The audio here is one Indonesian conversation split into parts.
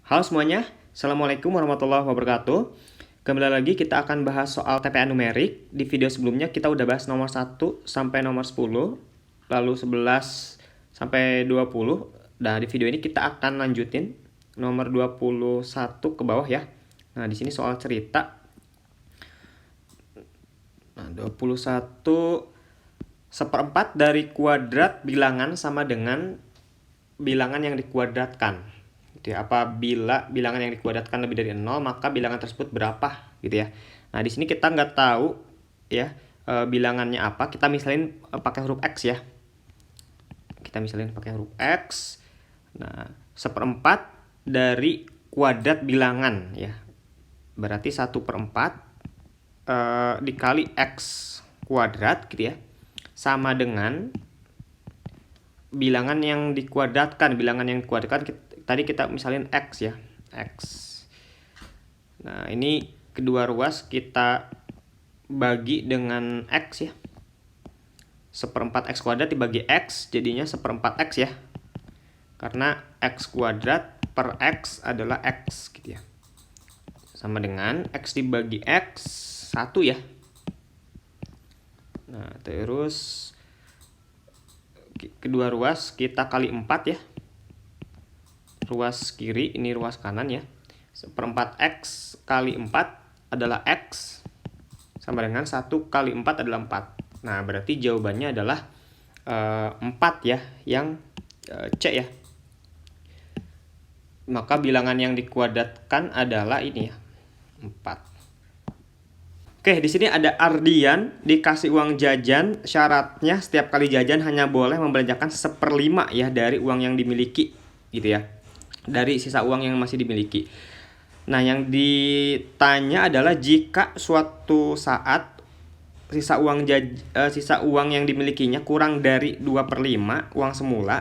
Halo semuanya, Assalamualaikum warahmatullahi wabarakatuh. Kembali lagi kita akan bahas soal TPA numerik. Di video sebelumnya kita udah bahas nomor 1 sampai nomor 10, lalu 11 sampai 20. Nah, di video ini kita akan lanjutin nomor 21 ke bawah ya. Nah, di sini soal cerita. Nah, 21 seperempat dari kuadrat bilangan sama dengan bilangan yang dikuadratkan. Gitu ya. Apabila bilangan yang dikuadratkan lebih dari 0, maka bilangan tersebut berapa gitu ya. Nah, di sini kita nggak tahu ya bilangannya apa. Kita misalin pakai huruf X ya. Kita misalin pakai huruf X. Nah, seperempat dari kuadrat bilangan ya. Berarti 1/4 dikali X kuadrat gitu ya. Sama dengan bilangan yang dikuadratkan. Bilangan yang dikuadratkan tadi kita misalin X ya, X. Nah, ini kedua ruas kita bagi dengan X ya. 1/4 X kuadrat dibagi X, jadinya 1/4 X ya. Karena X kuadrat per X adalah X gitu ya. Sama dengan X dibagi X, 1 ya. Nah, terus kedua ruas kita kali 4 ya. Ruas kiri, ini ruas kanan ya. 1/4 X kali 4 adalah X. Sama dengan 1 kali 4 adalah 4. Nah, berarti jawabannya adalah 4 ya, yang C ya. Maka bilangan yang dikuadratkan adalah ini ya, 4. Oke, di sini ada Ardian dikasih uang jajan, syaratnya setiap kali jajan hanya boleh membelanjakan 1/5 ya dari uang yang dimiliki gitu ya. Dari sisa uang yang masih dimiliki. Nah, yang ditanya adalah jika suatu saat sisa uang yang dimilikinya kurang dari 2/5 uang semula.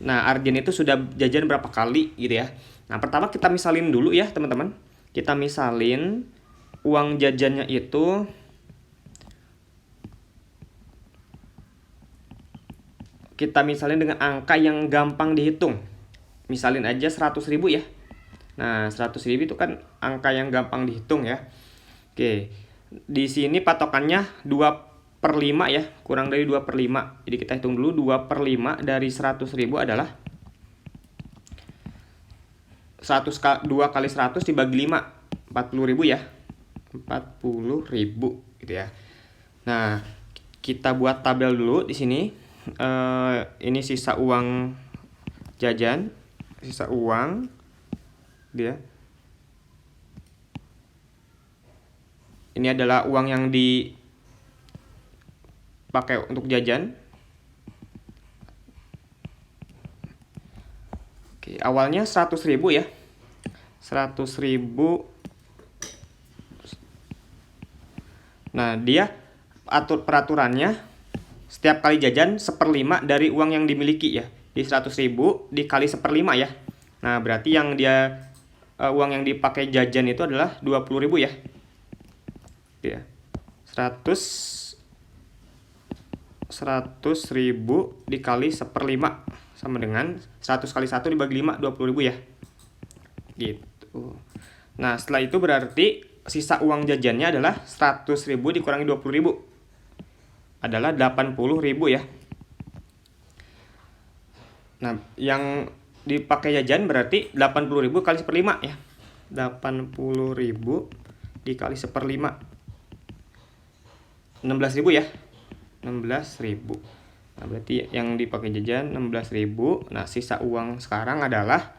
Nah, Ardian itu sudah jajan berapa kali gitu ya. Nah, pertama kita misalin dulu ya, teman-teman. Kita misalin uang jajannya itu kita misalin dengan angka yang gampang dihitung. Misalin aja 100.000 ya. Nah, 100.000 itu kan angka yang gampang dihitung ya. Oke, di sini patokannya 2/5 ya, kurang dari 2/5. Jadi kita hitung dulu 2/5 dari 100.000 adalah 2 kali 100 dibagi 5, 40.000 ya. 40.000 gitu ya. Nah, kita buat tabel dulu di sini. Ini sisa uang jajan, sisa uang dia. Ini adalah uang yang dipakai untuk jajan. Oke, awalnya 100.000 ya. 100.000. Nah, dia peraturannya setiap kali jajan 1/5 dari uang yang dimiliki ya. Di 100.000 dikali 1/5 ya. Nah, berarti yang dia uang yang dipakai jajan itu adalah 20.000 ya. Ya. 100.000 dikali 1/5 sama dengan 100 kali 1 dibagi 5, 20.000 ya. Gitu. Nah, setelah itu berarti sisa uang jajannya adalah 100.000 dikurangi 20.000 adalah 80.000 ya. Nah, yang dipakai jajan berarti 80.000 kali 1/5 ya. 80.000 dikali 1/5. 16.000 ya. 16.000. Nah, berarti yang dipakai jajan 16.000. Nah, sisa uang sekarang adalah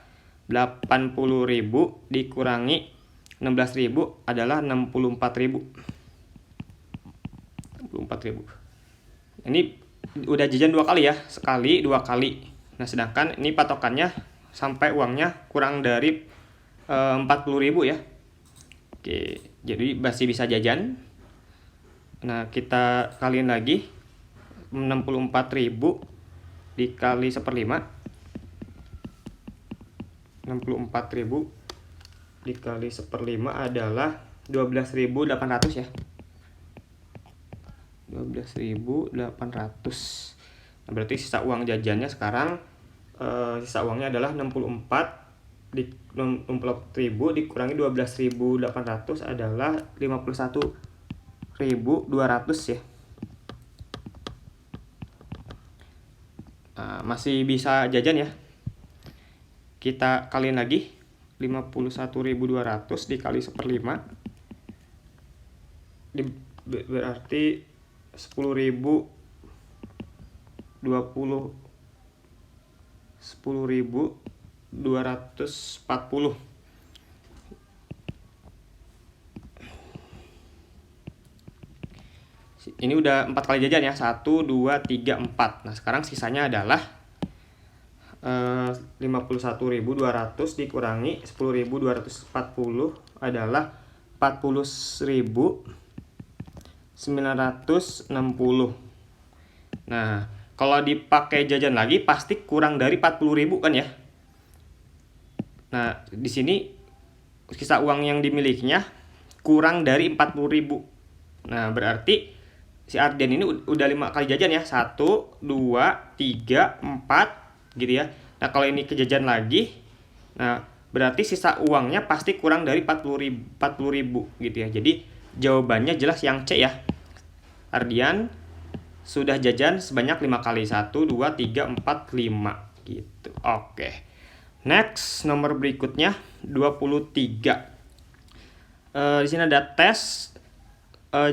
80.000 dikurangi 16.000 adalah 64.000. 64.000. Ini udah jajan 2 kali ya. Sekali, 2 kali. Nah, sedangkan ini patokannya sampai uangnya kurang dari 40.000 ya. Oke, jadi masih bisa jajan. Nah, kita kaliin lagi 64.000 dikali 1/5. 64.000 dikali 1/5 adalah 12.800 ya. 12.800. Nah, berarti sisa uang jajannya sekarang sisa uangnya adalah 64 di 60.000 dikurangi 12.800 adalah 51.200 ya. Nah, masih bisa jajan ya. Kita kaliin lagi 51.200 dikali 1/5 berarti 10.240. Ini udah 4 kali jajan ya, 1, 2, 3, 4. Nah sekarang sisanya adalah 51.200 dikurangi 10.240 adalah 40.960. Nah kalau dipakai jajan lagi pasti kurang dari 40.000 kan ya. Nah di sini sisa uang yang dimilikinya kurang dari 40.000. Nah berarti si Ardian ini udah 5 kali jajan ya, 1, 2, 3, 4 gitu ya. Nah kalau ini kejajan lagi, nah berarti sisa uangnya pasti kurang dari 40.000 gitu ya. Jadi jawabannya jelas yang C ya. Ardian sudah jajan sebanyak 5 kali, 1, 2, 3, 4, 5 gitu. Oke. Next, nomor berikutnya 23. Di sini ada tes,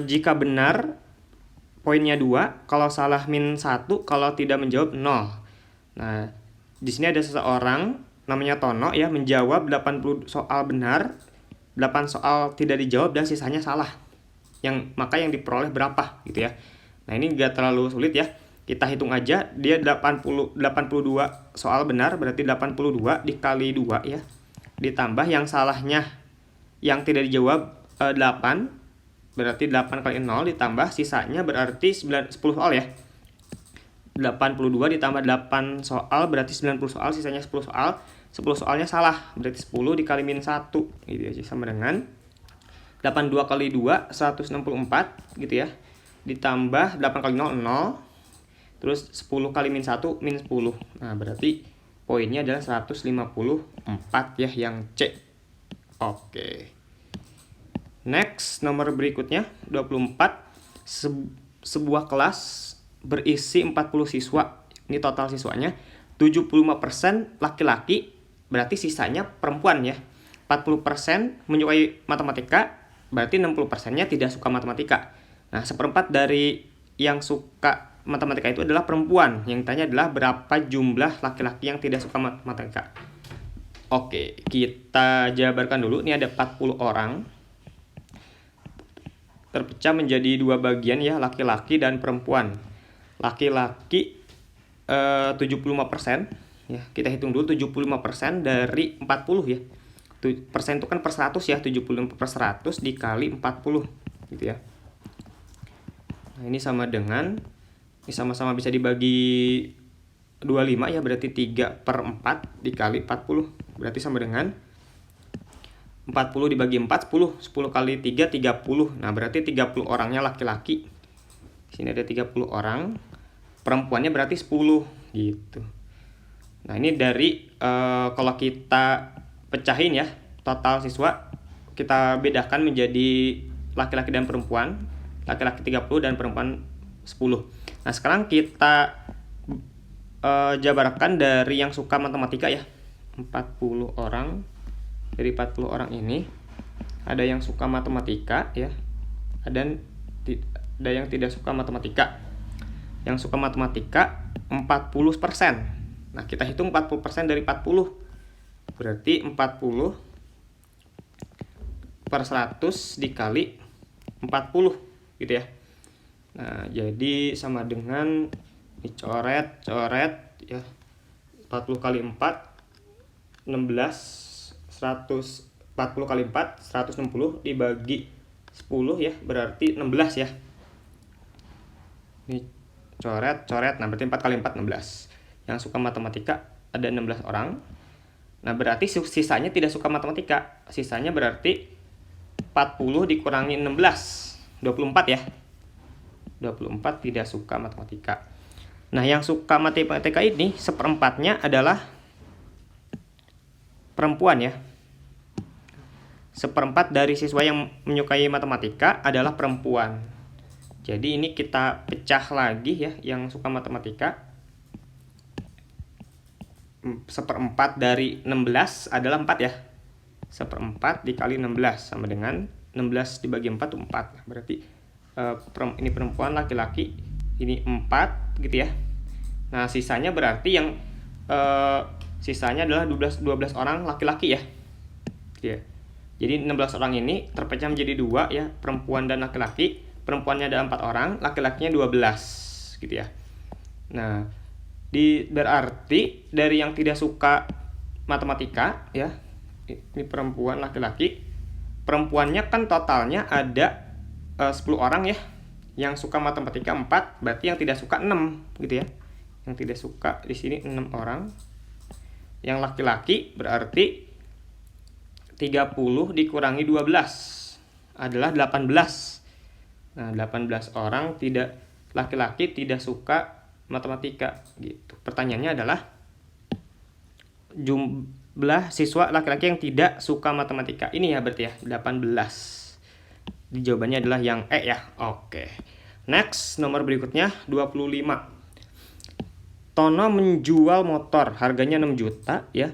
jika benar poinnya 2, kalau salah -1, kalau tidak menjawab 0. Nah, di sini ada seseorang namanya Tono ya, menjawab 80 soal benar, 8 soal tidak dijawab dan sisanya salah. Maka yang diperoleh berapa gitu ya. Nah, ini enggak terlalu sulit ya. Kita hitung aja, dia 82 soal benar berarti 82 dikali 2 ya. Ditambah yang salahnya yang tidak dijawab 8, berarti 8 kali 0 ditambah sisanya berarti 10 soal ya. 82 ditambah 8 soal berarti 90 soal, sisanya 10 soal. 10 soalnya salah, berarti 10 dikali -1 gitu ya, sama dengan 82 kali 2 164 gitu ya. Ditambah 8 kali 0 0. Terus 10 kali -1 -10. Nah, berarti poinnya adalah 154 ya, yang C. Oke. Next, nomor berikutnya 24. Sebuah kelas berisi 40 siswa. Ini total siswanya 75% laki-laki, berarti sisanya perempuan ya. 40% menyukai matematika, berarti 60%-nya tidak suka matematika. Nah, seperempat dari yang suka matematika itu adalah perempuan. Yang ditanya adalah berapa jumlah laki-laki yang tidak suka matematika. Oke, kita jabarkan dulu. Ini ada 40 orang. Terpecah menjadi 2 bagian ya, laki-laki dan perempuan. Laki-laki 75% ya. Kita hitung dulu 75% dari 40 ya. Persen itu kan per 100 ya, 75 per 100 dikali 40 gitu ya. Nah, ini sama dengan, ini sama-sama bisa dibagi 25 ya, berarti 3/4 dikali 40. Berarti sama dengan 40 dibagi 4, 10. 10 kali 3, 30. Nah, berarti 30 orangnya laki-laki. Sini ada 30 orang. Perempuannya berarti 10 gitu. Nah, ini dari kalau kita pecahin ya, total siswa kita bedakan menjadi laki-laki dan perempuan. Laki-laki 30 dan perempuan 10. Nah, sekarang kita jabarkan dari yang suka matematika ya. 40 orang. Dari 40 orang ini ada yang suka matematika ya. Ada yang tidak suka matematika. Yang suka matematika 40%. Nah, kita hitung 40% dari 40. Berarti 40 per 100 dikali 40 gitu ya. Nah, jadi sama dengan dicoret ya. 40 kali 4 16, 40 kali 4 160 dibagi 10 ya, berarti 16 ya. Ini coret. Nah, berarti 4 kali 4 16. Yang suka matematika ada 16 orang. Nah, berarti sisanya tidak suka matematika. Sisanya berarti 40 dikurangi 16, 24 ya. 24 tidak suka matematika. Nah, yang suka matematika ini seperempatnya adalah perempuan ya. 1/4 dari siswa yang menyukai matematika adalah perempuan. Jadi ini kita pecah lagi ya, yang suka matematika. 1/4 dari 16 adalah 4 ya. 1/4 dikali 16 sama dengan 16 dibagi 4 itu 4. Berarti ini perempuan, laki-laki, ini 4 gitu ya. Nah, sisanya berarti yang sisanya adalah 12 orang laki-laki ya. Gitu ya. Jadi 16 orang ini terpecah menjadi 2 ya, perempuan dan laki-laki. Perempuannya ada 4 orang, laki-lakinya 12 gitu ya. Nah, berarti dari yang tidak suka matematika ya, ini perempuan, laki-laki. Perempuannya kan totalnya ada 10 orang ya. Yang suka matematika 4, berarti yang tidak suka 6 gitu ya. Yang tidak suka di sini 6 orang. Yang laki-laki berarti 30 dikurangi 12 adalah 18. Nah, 18 orang laki-laki tidak suka matematika gitu. Pertanyaannya adalah jumlah siswa laki-laki yang tidak suka matematika. Ini ya berarti ya 18. Jawabannya adalah yang E ya. Oke. Next, nomor berikutnya 25. Tono menjual motor, harganya 6 juta ya.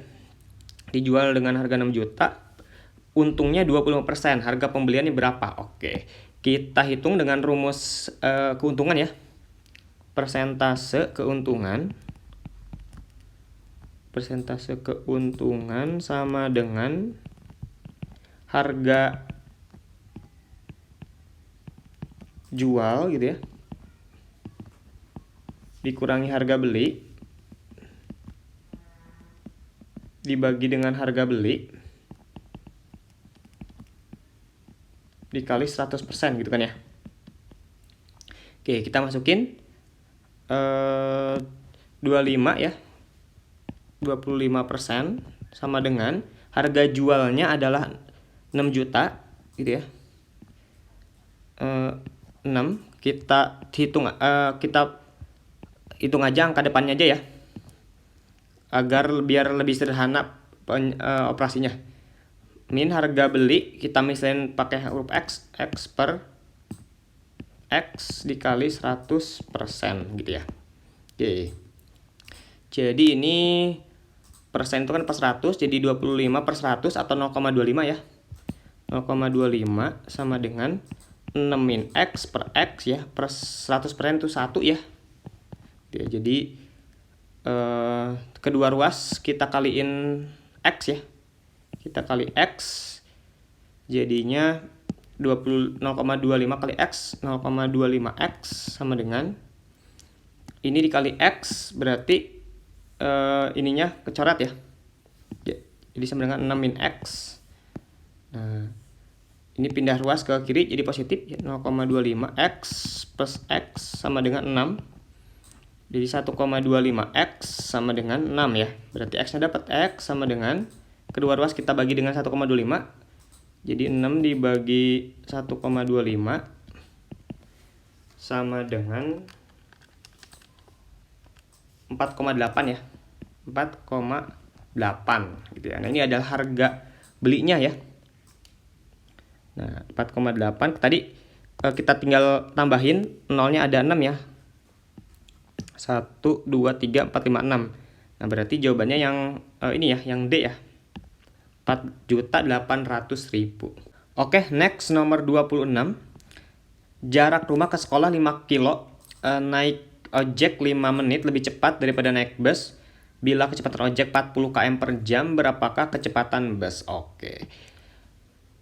Dijual dengan harga 6 juta. Untungnya 25%. Harga pembeliannya berapa? Oke. Kita hitung dengan rumus keuntungan ya. Persentase keuntungan sama dengan harga jual gitu ya, dikurangi harga beli dibagi dengan harga beli dikali 100% gitu kan ya. Oke, kita masukin 25 ya. 25% sama dengan harga jualnya adalah 6 juta gitu ya. 6 kita hitung aja angka depannya aja ya. Biar lebih sederhana operasinya. Min harga beli kita misalnya pakai huruf X per X dikali 100% gitu ya. Oke. Jadi ini persen itu kan per 100, jadi 25 per 100 atau 0,25 ya. 0,25 sama dengan 6 min X per X ya, per 100% itu 1 ya. Ya, jadi kedua ruas kita kaliin X ya. Kita kali X jadinya 0,25 kali X, 0,25 X sama dengan ini dikali X berarti ininya kecoret ya. Jadi sama dengan 6 min X. Nah, ini pindah ruas ke kiri jadi positif ya, 0,25 X plus X sama dengan 6. Jadi 1,25 X sama dengan 6 ya. Berarti X-nya dapat X sama dengan kedua ruas kita bagi dengan 1,25. Jadi 6 dibagi 1,25 sama dengan 4,8 ya. 4,8 gitu ya. Nah, ini adalah harga belinya ya. Nah, 4,8 tadi kita tinggal tambahin nolnya ada 6 ya. 1 2 3 4 5 6. Nah, berarti jawabannya yang ini ya, yang D ya. 4.800.000. Oke, next nomor 26. Jarak rumah ke sekolah 5 kilo, naik ojek 5 menit lebih cepat daripada naik bus. Bila kecepatan ojek 40 km per jam, berapakah kecepatan bus? Oke.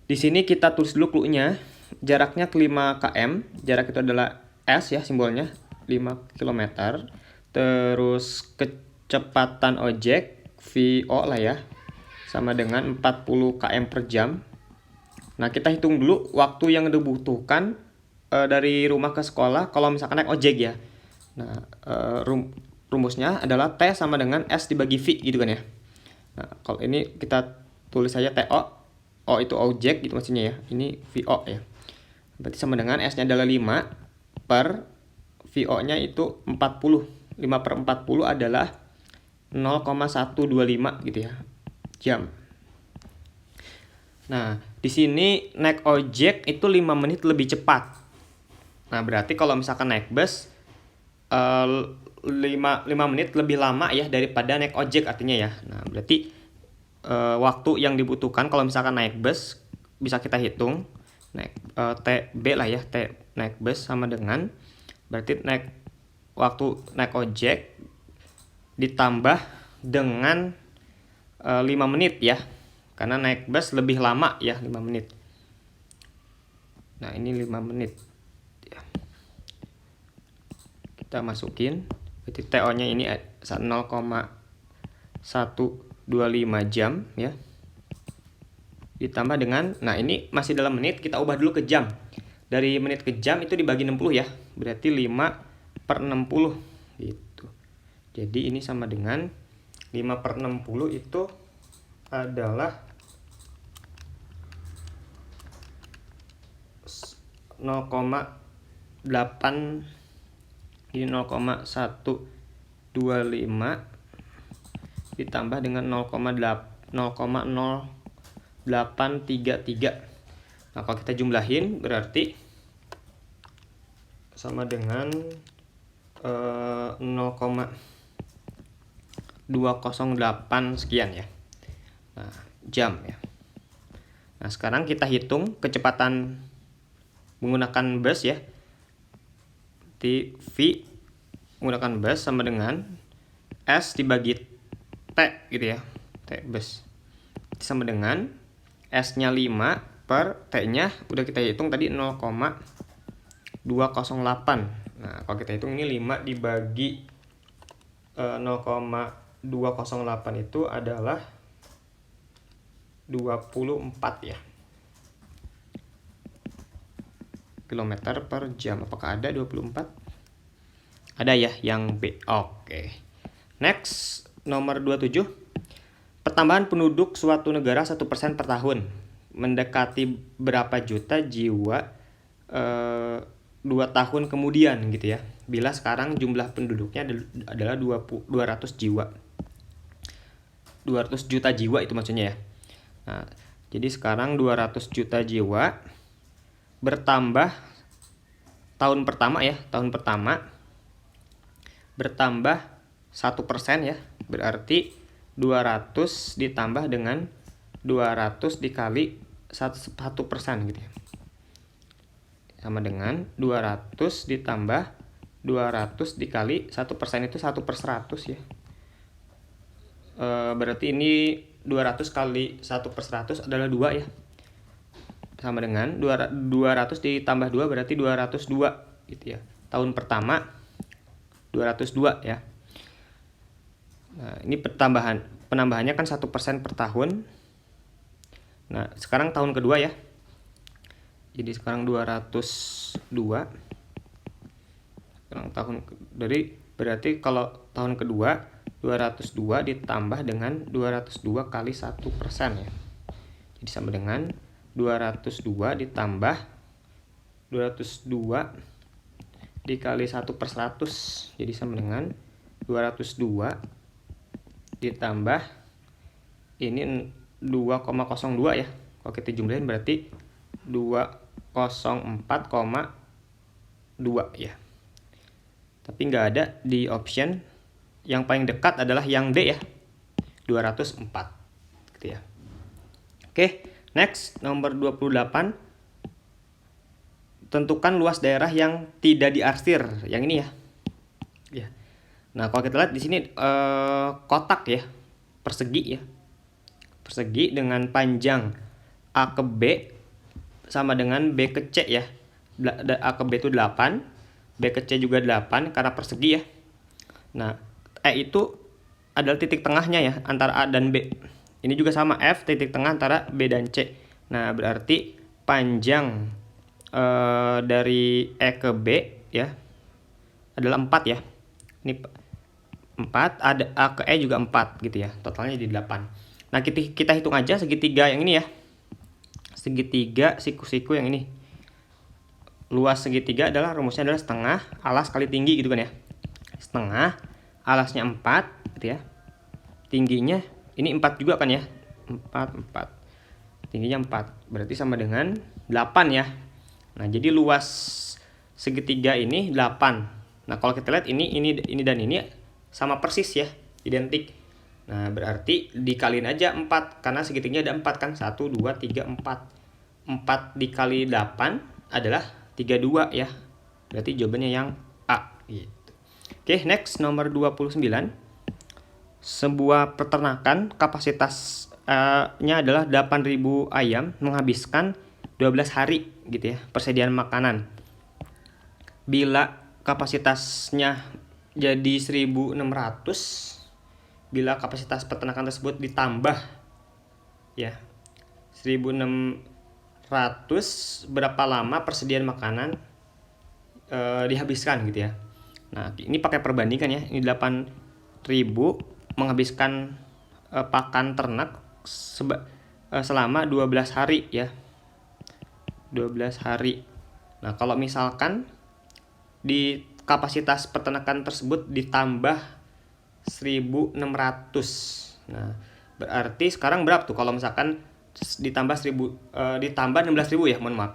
Di sini kita tulis dulu clue-nya. Jaraknya ke 5 km. Jarak itu adalah S ya simbolnya, 5 km. Terus kecepatan ojek VO lah ya, sama dengan 40 km per jam. Nah, kita hitung dulu waktu yang dibutuhkan dari rumah ke sekolah kalau misalkan naik ojek ya. Nah, rumusnya adalah T sama dengan S dibagi V gitu kan ya. Nah, kalau ini kita tulis saja TO. O itu ojek gitu maksudnya ya. Ini VO ya. Berarti sama dengan S-nya adalah 5 per VO-nya itu 40. 5 per 40 adalah 0,125 gitu ya. Jam. Nah, di sini naik ojek itu 5 menit lebih cepat. Nah, berarti kalau misalkan naik bus 5 menit lebih lama ya daripada naik ojek artinya ya. Nah, berarti waktu yang dibutuhkan kalau misalkan naik bus bisa kita hitung. Naik TB lah ya, naik bus sama dengan berarti waktu naik ojek ditambah dengan 5 menit ya. Karena naik bus lebih lama ya 5 menit. Nah, ini 5 menit. Ya. Kita masukin. Berarti TO-nya ini 0,125 jam ya. Ditambah dengan, nah ini masih dalam menit, kita ubah dulu ke jam. Dari menit ke jam itu dibagi 60 ya. Berarti 5/60 gitu. Jadi ini sama dengan 5/60 itu adalah 0,8, ini 0,125 ditambah dengan 0,0833. Nah, kalau kita jumlahin berarti sama dengan 0,208 sekian ya. Nah, jam ya. Nah, sekarang kita hitung kecepatan menggunakan bus ya. Di V menggunakan bus sama dengan S dibagi T gitu ya. T bus sama dengan S-nya 5 per T-nya udah kita hitung tadi 0,208. Nah, kalau kita hitung ini 5 dibagi 0,208 itu adalah 24 ya. Kilometer per jam. Apakah ada 24? Ada ya yang B. Oke. Next, nomor 27. Pertambahan penduduk suatu negara 1% per tahun. Mendekati berapa juta jiwa 2 tahun kemudian gitu ya. Bila sekarang jumlah penduduknya adalah 200 jiwa. 200 juta jiwa itu maksudnya ya. Nah, jadi sekarang 200 juta jiwa bertambah tahun pertama ya, tahun pertama bertambah 1% ya, berarti 200 ditambah dengan 200 dikali 1% gitu ya, sama dengan 200 ditambah 200 dikali 1% itu 1/100 ya. Berarti ini 200 kali 1/100 adalah 2 ya, sama dengan 200 ditambah 2 berarti 202 gitu ya. Tahun pertama 202 ya. Nah, ini penambahannya kan 1% per tahun. Nah, sekarang tahun kedua ya. Jadi sekarang 202. Sekarang berarti kalau tahun kedua 202 ditambah dengan 202 kali 1% ya. Jadi sama dengan 202 ditambah 202 dikali 1/100. Jadi sama dengan 202 ditambah ini 2,02 ya. Kalau kita jumlahin berarti 204,2 ya. Tapi nggak ada di option. Yang paling dekat adalah yang D ya. 204 gitu ya. Oke. Next, nomor 28. Tentukan luas daerah yang tidak diarsir. Yang ini ya. Ya. Nah, kalau kita lihat di sini kotak ya. Persegi ya. Persegi dengan panjang A ke B sama dengan B ke C ya. A ke B itu 8, B ke C juga 8 karena persegi ya. Nah, E itu adalah titik tengahnya ya antara A dan B. Ini juga sama, F titik tengah antara B dan C. Nah, berarti panjang dari E ke B ya adalah 4 ya. Ini 4, ada A ke E juga 4 gitu ya. Totalnya jadi 8. Nah, kita hitung aja segitiga yang ini ya. Segitiga siku-siku yang ini. Luas segitiga adalah rumusnya adalah setengah alas kali tinggi gitu kan ya. Setengah alasnya 4 gitu ya. Tingginya ini 4 juga kan ya. 4. tingginya 4. Berarti sama dengan 8 ya. Nah, jadi luas segitiga ini 8. Nah, kalau kita lihat ini dan ini sama persis ya, identik. Nah, berarti dikaliin aja 4 karena segitiganya ada 4 kan. 1 2 3 4. 4 dikali 8 adalah 32 ya. Berarti jawabannya yang A gitu. Oke, next nomor 29. Sebuah peternakan kapasitasnya adalah 8.000 ayam menghabiskan 12 hari gitu ya persediaan makanan. Bila kapasitasnya jadi 1.600, bila kapasitas peternakan tersebut ditambah ya 1.600, berapa lama persediaan makanan dihabiskan gitu ya. Nah, ini pakai perbandingan ya. Ini 8.000 menghabiskan pakan ternak selama 12 hari ya. 12 hari. Nah, kalau misalkan di kapasitas peternakan tersebut ditambah 1.600. Nah, berarti sekarang berapa tuh kalau misalkan ditambah 16.000 ya, mohon maaf.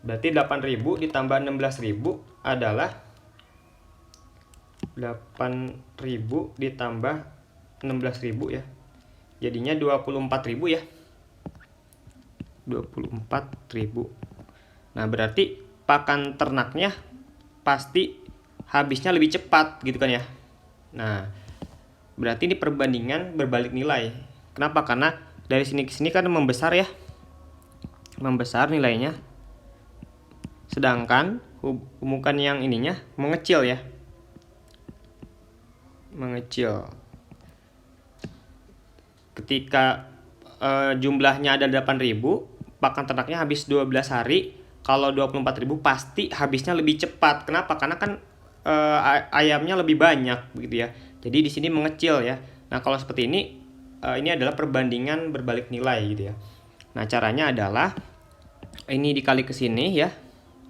Berarti 8.000 ditambah 16.000 adalah 8.000 ditambah 16.000 ya. Jadinya 24.000 ya. 24.000. Nah, berarti pakan ternaknya pasti habisnya lebih cepat gitu kan ya. Nah, berarti ini perbandingan berbalik nilai. Kenapa? Karena dari sini ke sini kan membesar ya. Membesar nilainya. Sedangkan hubungan yang ininya mengecil ya. Mengecil. Ketika jumlahnya ada 8.000, pakan ternaknya habis 12 hari. Kalau 24.000 pasti habisnya lebih cepat. Kenapa? Karena kan ayamnya lebih banyak begitu ya. Jadi di sini mengecil ya. Nah, kalau seperti ini adalah perbandingan berbalik nilai gitu ya. Nah, caranya adalah ini dikali ke sini ya.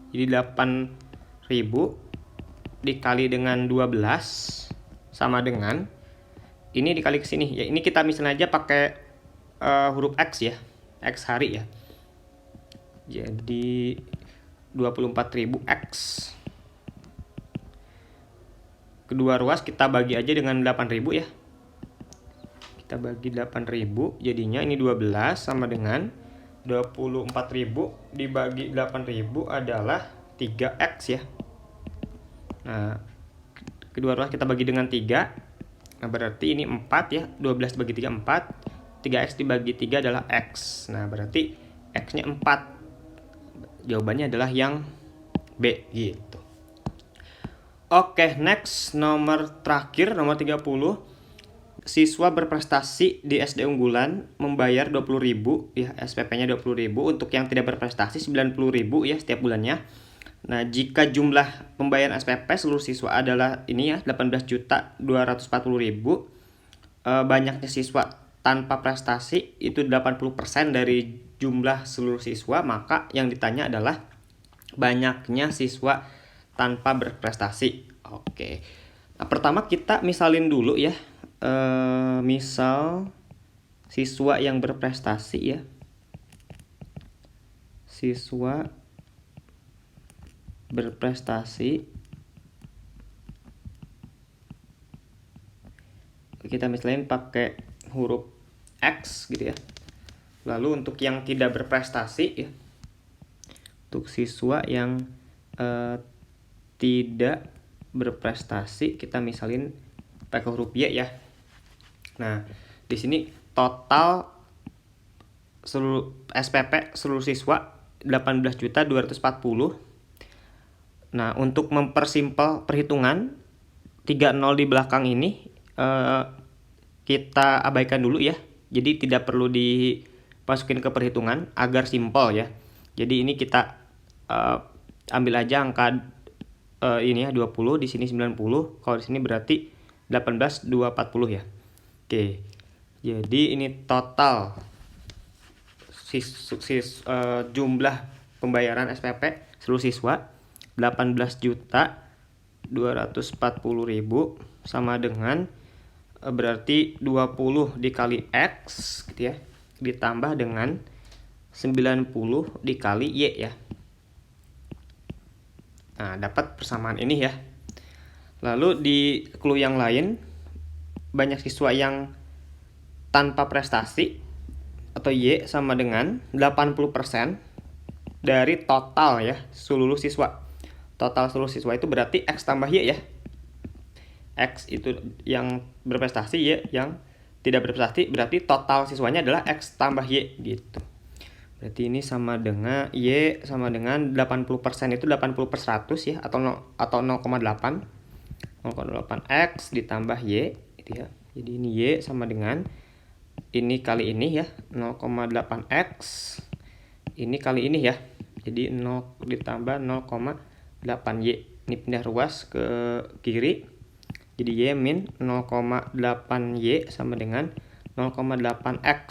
Jadi 8.000 dikali dengan 12 sama dengan ini dikali ke sini ya. Ini kita misalnya aja pakai huruf X ya. X hari ya. Jadi 24.000 X. Kedua ruas kita bagi aja dengan 8.000 ya. Kita bagi 8.000, jadinya ini 12 sama dengan 24.000 dibagi 8.000 adalah 3X ya. Nah, kedua ruas kita bagi dengan 3. Nah, berarti ini 4 ya. 12 dibagi 3 4. 3X dibagi 3 adalah X. Nah, berarti X-nya 4. Jawabannya adalah yang B gitu. Oke, next nomor terakhir, nomor 30. Siswa berprestasi di SD unggulan membayar 20.000 ya, SPP-nya 20.000. Untuk yang tidak berprestasi 90.000 ya setiap bulannya. Nah, jika jumlah pembayaran SPP seluruh siswa adalah ini ya 18.240.000, banyaknya siswa tanpa prestasi itu 80% dari jumlah seluruh siswa, maka yang ditanya adalah banyaknya siswa tanpa berprestasi. Oke. Nah, pertama kita misalin dulu ya. Misal siswa yang berprestasi ya. Siswa berprestasi. Kita misalin pakai huruf X gitu ya. Lalu untuk yang tidak berprestasi ya. Untuk siswa yang tidak berprestasi kita misalin pakai huruf Y ya. Nah, di sini total seluruh SPP seluruh siswa 18.240. Nah, untuk mempersimpel perhitungan 30 di belakang ini kita abaikan dulu ya. Jadi tidak perlu dimasukin ke perhitungan agar simpel ya. Jadi ini kita ambil aja angka ini ya 20, di sini 90. Kalau di sini berarti 18.240 ya. Oke. Jadi ini total jumlah pembayaran SPP seluruh siswa 18.240.000 sama dengan berarti 20 dikali X gitu ya, ditambah dengan 90 dikali Y ya. Nah, dapat persamaan ini ya. Lalu di clue yang lain, banyak siswa yang tanpa prestasi atau Y sama dengan 80% dari total ya seluruh siswa. Total seluruh siswa itu berarti X tambah Y ya. X itu yang berprestasi, Y yang tidak berprestasi, berarti total siswanya adalah X tambah Y gitu. Berarti ini sama dengan Y sama dengan 80% itu 80 per 100 ya, atau 0,8. 0,8 X ditambah Y gitu ya. Jadi ini Y sama dengan ini kali ini ya, 0,8 X. Ini kali ini ya. Jadi 0 ditambah 0,8 Y. Ini pindah ruas ke kiri. Jadi Y min 0,8 Y sama dengan 0,8 X.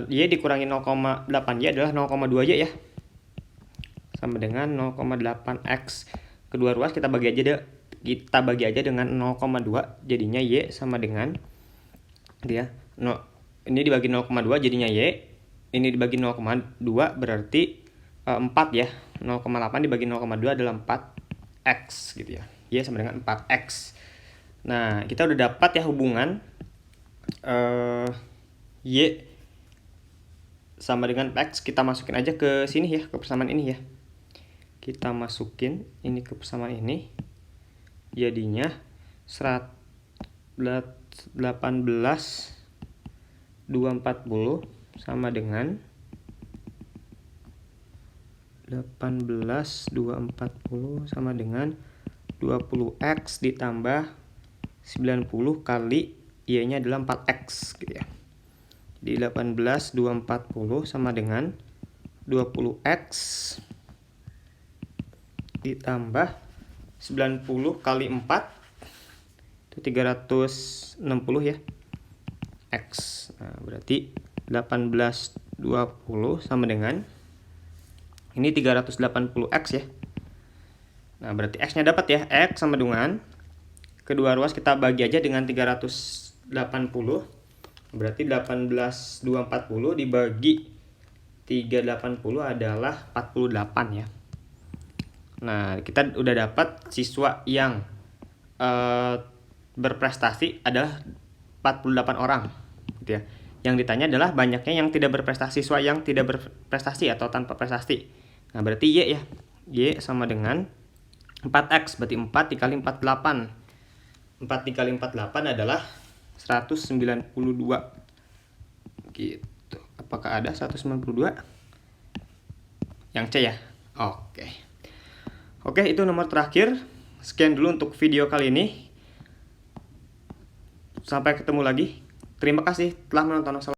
Y dikurangi 0,8 Y adalah 0,2 Y ya. Sama dengan 0,8 X. Kedua ruas kita bagi aja dengan 0,2, jadinya Y sama dengan dia ini dibagi 0,2 jadinya Y. Ini dibagi 0,2 berarti 4 ya. 0,8 dibagi 0,2 adalah 4X gitu ya. Y sama dengan 4X. Nah, kita udah dapat ya hubungan Y sama dengan X. Kita masukin aja ke sini ya, ke persamaan ini ya. Kita masukin ini ke persamaan ini. Jadinya 18/240 sama dengan 18/240 sama dengan 20X ditambah 90 kali Y-nya adalah 4X gitu ya. Jadi 18/240 sama dengan 20X ditambah 90 kali 4 itu 360 ya. X. Nah, berarti 18/20 sama dengan ini 380X ya. Nah, berarti X-nya dapat ya. X sama dengan kedua ruas kita bagi aja dengan 380. Berarti 18/240 dibagi 380 adalah 48 ya. Nah, kita udah dapat siswa yang berprestasi adalah 48 orang gitu ya. Yang ditanya adalah banyaknya yang tidak berprestasi, siswa yang tidak berprestasi atau tanpa prestasi. Nah, berarti Y ya. Y sama dengan 4X, berarti 4 dikali 48. 4 dikali 48 adalah 192 gitu. Apakah ada 192? Yang C ya. Oke, itu nomor terakhir. Sekian dulu untuk video kali ini. Sampai ketemu lagi. Terima kasih telah menonton.